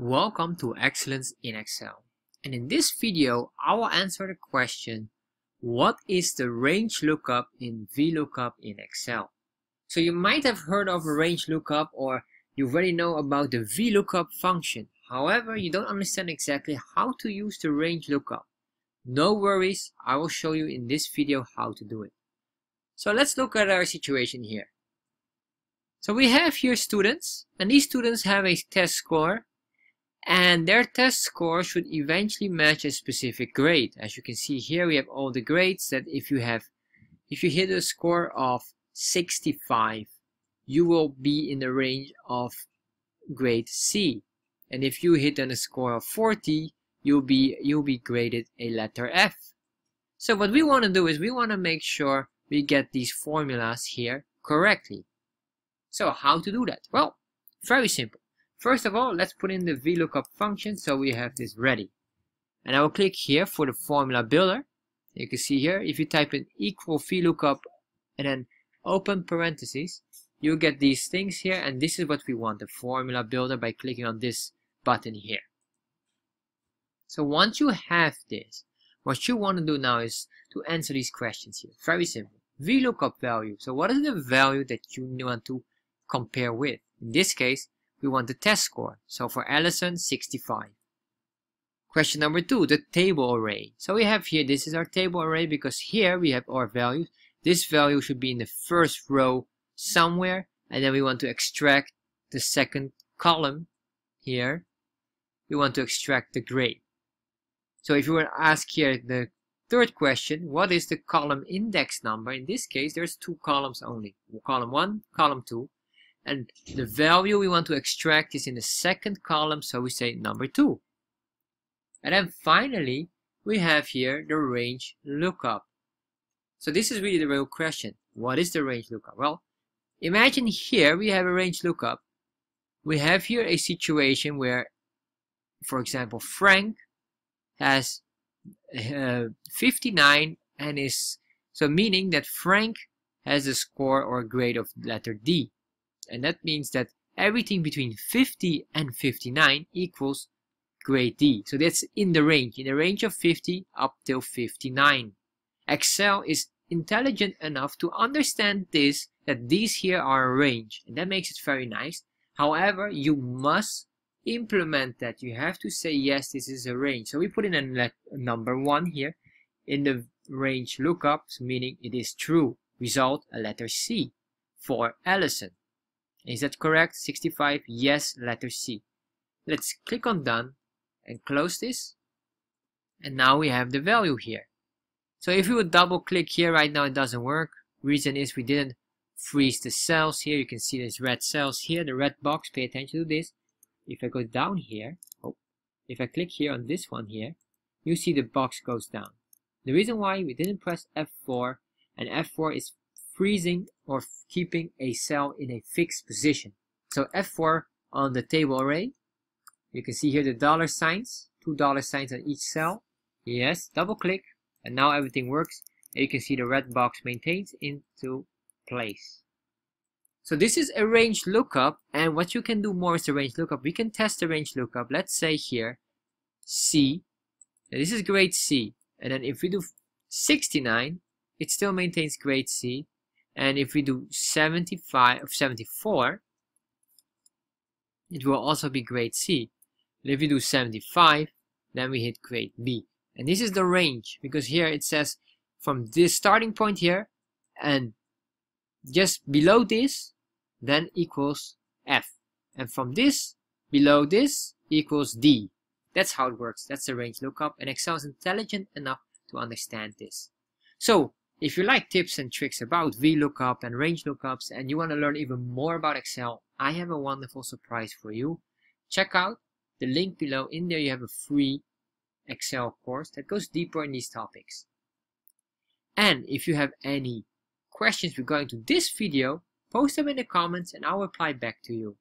Welcome to Excellence in Excel. And in this video, I will answer the question, what is the range lookup in VLOOKUP in Excel? So you might have heard of a range lookup, or you already know about the VLOOKUP function. However, you don't understand exactly how to use the range lookup. No worries, I will show you in this video how to do it. So let's look at our situation here. So we have here students, and these students have a test score. And their test score should eventually match a specific grade. As you can see here, we have all the grades that if you hit a score of 65, you will be in the range of grade C. And if you hit on a score of 40, you'll be graded a letter F. So what we want to do is we want to make sure we get these formulas here correctly. So how to do that? Well, very simple. First of all, let's put in the VLOOKUP function so we have this ready. And I will click here for the formula builder. You can see here, if you type in equal VLOOKUP and then open parentheses, you'll get these things here, and this is what we want, the formula builder, by clicking on this button here. So once you have this, what you want to do now is to answer these questions here. Very simple. VLOOKUP value. So what is the value that you want to compare with? In this case, we want the test score. So for Allison, 65. Question number 2, the table array. So we have here, this is our table array because here we have our values. This value should be in the first row somewhere, and then we want to extract the second column here. We want to extract the grade. So if you were to ask here the third question, what is the column index number? In this case, there's 2 columns only. Column 1, column 2. And the value we want to extract is in the second column, so we say number 2. And then finally, we have here the range lookup. So this is really the real question. What is the range lookup? Well, imagine here we have a range lookup. We have here a situation where, for example, Frank has 59 and is, so meaning that Frank has a score or a grade of letter D. And that means that everything between 50 and 59 equals grade D. So that's in the range of 50 up till 59. Excel is intelligent enough to understand this, that these here are a range. And that makes it very nice. However, you must implement that. You have to say, yes, this is a range. So we put in a number 1 here in the range lookup, meaning it is true. Result, a letter C for Allison. Is that correct? 65? Yes, letter C. Let's click on done and close this. And now we have the value here. So if we would double click here right now, it doesn't work. Reason is we didn't freeze the cells here. You can see there's red cells here, the red box. Pay attention to this. If I go down here, if I click here on this one here, you see the box goes down. The reason why we didn't press F4, and F4 is freezing or keeping a cell in a fixed position. So F4 on the table array, you can see here the dollar signs, 2 dollar signs on each cell. Yes, double click, and now everything works. And you can see the red box maintains into place. So this is a range lookup, and what you can do more is the range lookup. We can test the range lookup. Let's say here C, and this is grade C, and then if we do 69, it still maintains grade C. And if we do 75 or 74, it will also be grade C. And if we do 75, then we hit grade B. And this is the range, because here it says from this starting point here and just below this, then equals F. And from this, below this, equals D. That's how it works. That's the range lookup. And Excel is intelligent enough to understand this. So, if you like tips and tricks about VLOOKUP and range lookups, and you want to learn even more about Excel, I have a wonderful surprise for you. Check out the link below. In there you have a free Excel course that goes deeper in these topics. And if you have any questions regarding to this video, post them in the comments and I'll reply back to you.